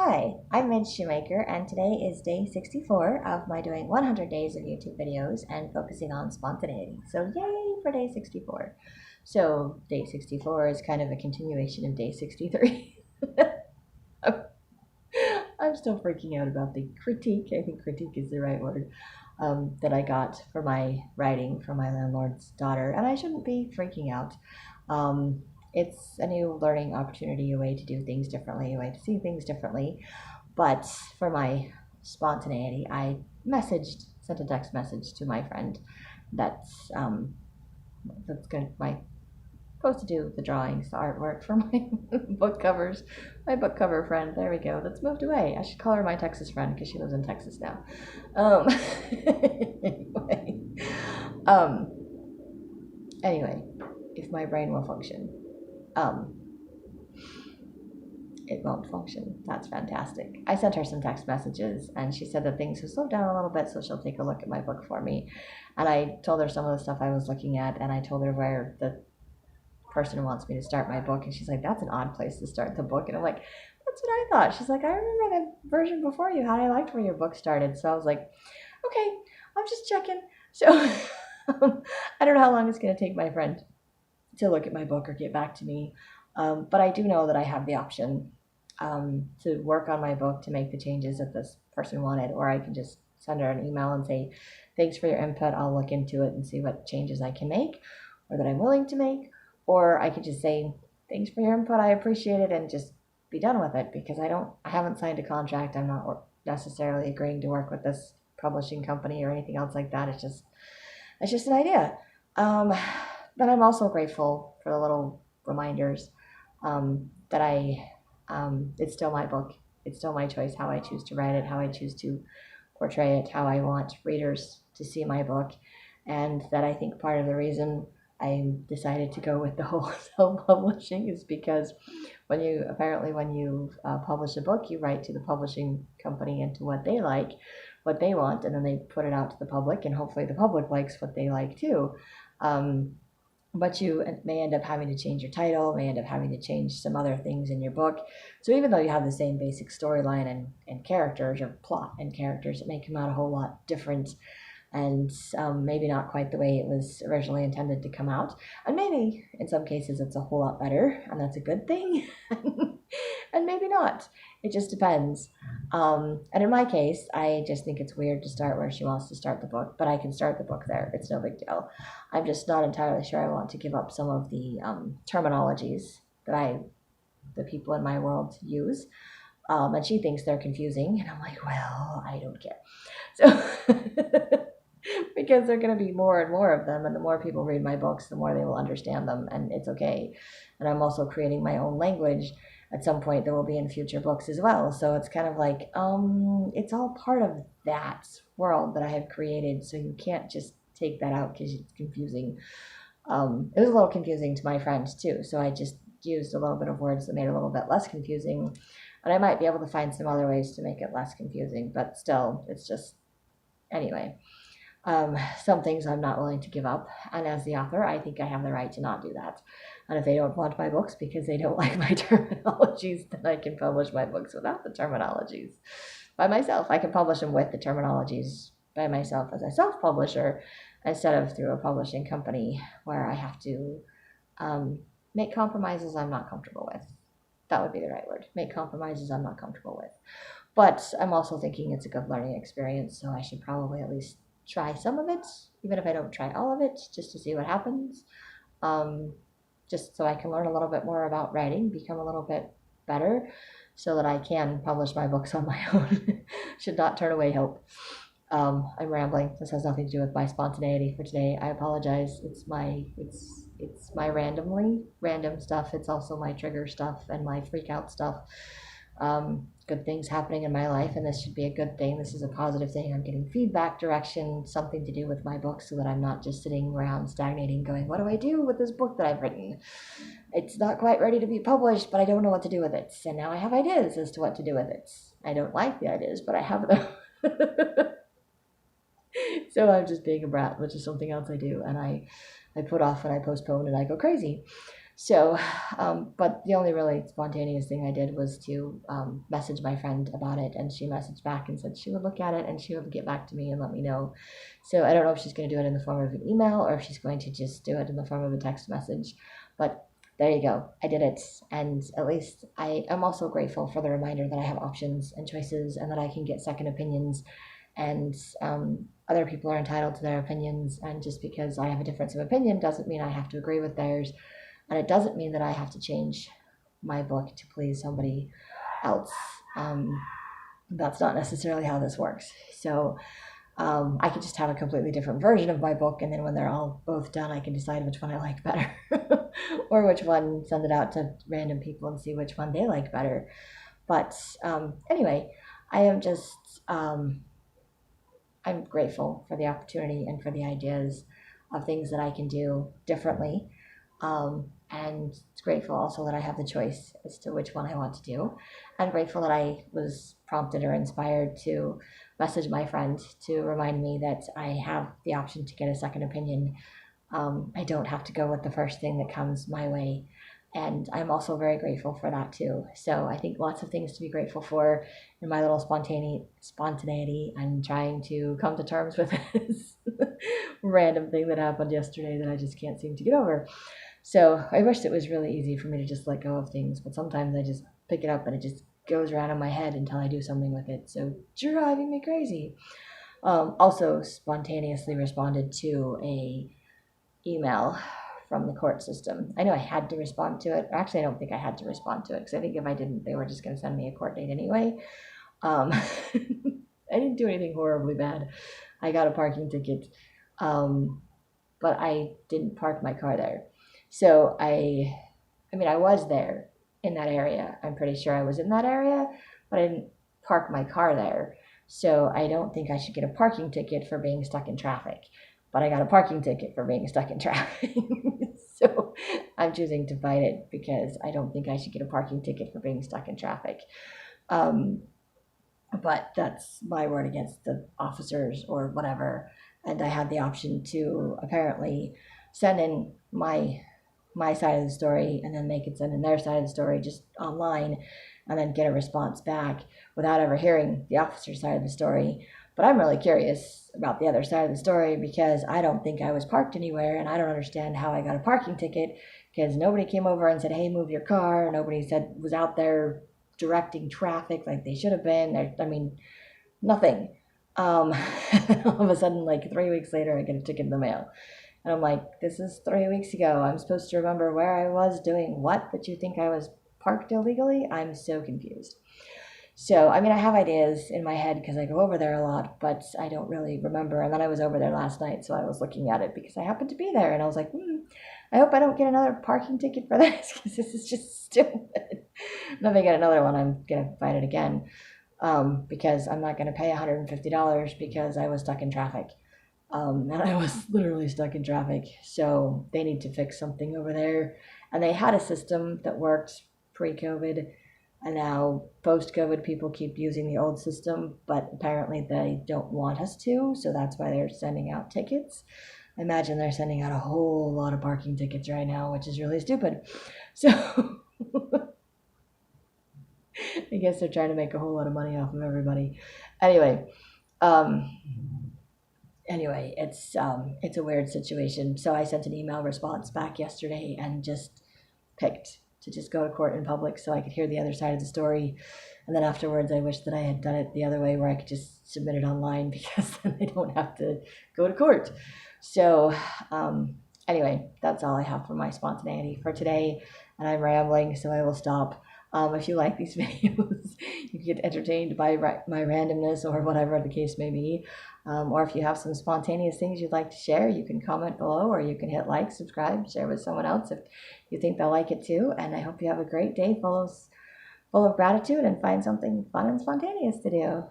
Hi, I'm Midge Shoemaker, and today is day 64 of my doing 100 days of YouTube videos and focusing on spontaneity. So, yay for day 64. So, day 64 is kind of a continuation of day 63. I'm still freaking out about the critique. I think critique is the right word. That I got for my writing from my landlord's daughter, and I shouldn't be freaking out. Um, it's a new learning opportunity, a way to do things differently, a way to see things differently. But for my spontaneity, sent a text message to my friend that's that's going my supposed to do the drawings, the artwork for my book covers. My book cover friend. There we go. That's moved away. I should call her my Texas friend because she lives in Texas now. Um, anyway, um, anyway, if my brain will function, um, it won't function. That's fantastic. I sent her some text messages and she said that things have slowed down a little bit, so she'll take a look at my book for me. And I told her some of the stuff I was looking at, and I told her where the person wants me to start my book, and she's like, that's an odd place to start the book. And I'm like, that's what I thought. She's like, I remember the version before you had. I liked where your book started. So I was like, okay, I'm just checking. So I don't know how long it's going to take my friend to look at my book or get back to me. But I do know that I have the option to work on my book to make the changes that this person wanted, or I can just send her an email and say, thanks for your input. I'll look into it and see what changes I can make or that I'm willing to make. Or I could just say, thanks for your input. I appreciate it, and just be done with it, because I haven't signed a contract. I'm not necessarily agreeing to work with this publishing company or anything else like that. It's just an idea. But I'm also grateful for the little reminders that it's still my book. It's still my choice how I choose to write it, how I choose to portray it, how I want readers to see my book. And that I think part of the reason I decided to go with the whole self-publishing is because when you publish a book, you write to the publishing company and to what they like, what they want, and then they put it out to the public, and hopefully the public likes what they like too. Um, but you may end up having to change your title, may end up having to change some other things in your book. So even though you have the same basic storyline and characters, or plot and characters, it may come out a whole lot different, and maybe not quite the way it was originally intended to come out. And maybe in some cases it's a whole lot better, and that's a good thing. And maybe not. It just depends. And in my case, I just think it's weird to start where she wants to start the book, but I can start the book there. It's no big deal. I'm just not entirely sure I want to give up some of the terminologies that the people in my world use. And she thinks they're confusing, and I'm like, well, I don't care. So because there are going to be more and more of them, and the more people read my books, the more they will understand them, and it's okay. And I'm also creating my own language at some point that will be in future books as well. So it's kind of like, it's all part of that world that I have created, so you can't just take that out because it's confusing. It was a little confusing to my friends too, so I just used a little bit of words that made it a little bit less confusing, and I might be able to find some other ways to make it less confusing, but still, it's just, anyway. Some things I'm not willing to give up, and as the author, I think I have the right to not do that. And if they don't want my books because they don't like my terminologies, then I can publish my books without the terminologies by myself. I can publish them with the terminologies by myself as a self-publisher, instead of through a publishing company where I have to make compromises I'm not comfortable with. That would be the right word. Make compromises I'm not comfortable with. But I'm also thinking it's a good learning experience, so I should probably at least try some of it, even if I don't try all of it, just to see what happens. Um, just so I can learn a little bit more about writing, become a little bit better, so that I can publish my books on my own. Should not turn away hope. I'm rambling. This has nothing to do with my spontaneity for today. I apologize. It's my random stuff. It's also my trigger stuff and my freak out stuff. Good things happening in my life, and this should be a good thing. This is a positive thing. I'm getting feedback, direction, something to do with my book, so that I'm not just sitting around stagnating going, what do I do with this book that I've written? It's not quite ready to be published, but I don't know what to do with it. And now I have ideas as to what to do with it. I don't like the ideas, but I have them. So I'm just being a brat, which is something else I do. And I put off and I postpone and I go crazy. So, but the only really spontaneous thing I did was to message my friend about it, and she messaged back and said she would look at it and she would get back to me and let me know. So I don't know if she's going to do it in the form of an email or if she's going to just do it in the form of a text message. But there you go. I did it, and at least I am also grateful for the reminder that I have options and choices, and that I can get second opinions, and other people are entitled to their opinions. And just because I have a difference of opinion doesn't mean I have to agree with theirs. And it doesn't mean that I have to change my book to please somebody else. That's not necessarily how this works. So I could just have a completely different version of my book, and then when they're all both done, I can decide which one I like better, or which one, send it out to random people and see which one they like better. But anyway, I am just I'm grateful for the opportunity and for the ideas of things that I can do differently. And grateful also that I have the choice as to which one I want to do. And grateful that I was prompted or inspired to message my friend to remind me that I have the option to get a second opinion. I don't have to go with the first thing that comes my way. And I'm also very grateful for that too. So I think lots of things to be grateful for in my little spontaneity. I'm trying to come to terms with this random thing that happened yesterday that I just can't seem to get over. So I wished it was really easy for me to just let go of things, but sometimes I just pick it up and it just goes around in my head until I do something with it. So driving me crazy. Also spontaneously responded to a email from the court system. I know I had to respond to it. Actually, I don't think I had to respond to it, because I think if I didn't, they were just going to send me a court date anyway. I didn't do anything horribly bad. I got a parking ticket, but I didn't park my car there. So I mean, I was there in that area. I'm pretty sure I was in that area, but I didn't park my car there. So I don't think I should get a parking ticket for being stuck in traffic. But I got a parking ticket for being stuck in traffic. So I'm choosing to fight it because I don't think I should get a parking ticket for being stuck in traffic. But that's my word against the officers or whatever. And I had the option to apparently send in my side of the story, and then they could send in their side of the story just online, and then get a response back without ever hearing the officer's side of the story. But I'm really curious about the other side of the story, because I don't think I was parked anywhere, and I don't understand how I got a parking ticket, because nobody came over and said, hey, move your car. Nobody was out there directing traffic like they should have been. I mean, nothing. All of a sudden, like 3 weeks later, I get a ticket in the mail. And I'm like, this is 3 weeks ago. I'm supposed to remember where I was doing what, but you think I was parked illegally? I'm so confused. So, I mean, I have ideas in my head because I go over there a lot, but I don't really remember. And then I was over there last night, so I was looking at it because I happened to be there. And I was like, I hope I don't get another parking ticket for this, because this is just stupid. And if I get another one, I'm going to fight it again, because I'm not going to pay $150 because I was stuck in traffic. And I was literally stuck in traffic. So they need to fix something over there. And they had a system that worked pre-COVID. And now post-COVID, people keep using the old system, but apparently they don't want us to. So that's why they're sending out tickets. I imagine they're sending out a whole lot of parking tickets right now, which is really stupid. So I guess they're trying to make a whole lot of money off of everybody. Anyway, it's a weird situation. So I sent an email response back yesterday and just picked to just go to court in public so I could hear the other side of the story. And then afterwards, I wish that I had done it the other way, where I could just submit it online, because then I don't have to go to court. So anyway, that's all I have for my spontaneity for today. And I'm rambling, so I will stop. If you like these videos, you get entertained by my randomness or whatever the case may be. Or if you have some spontaneous things you'd like to share, you can comment below, or you can hit like, subscribe, share with someone else if you think they'll like it too. And I hope you have a great day full of gratitude, and find something fun and spontaneous to do.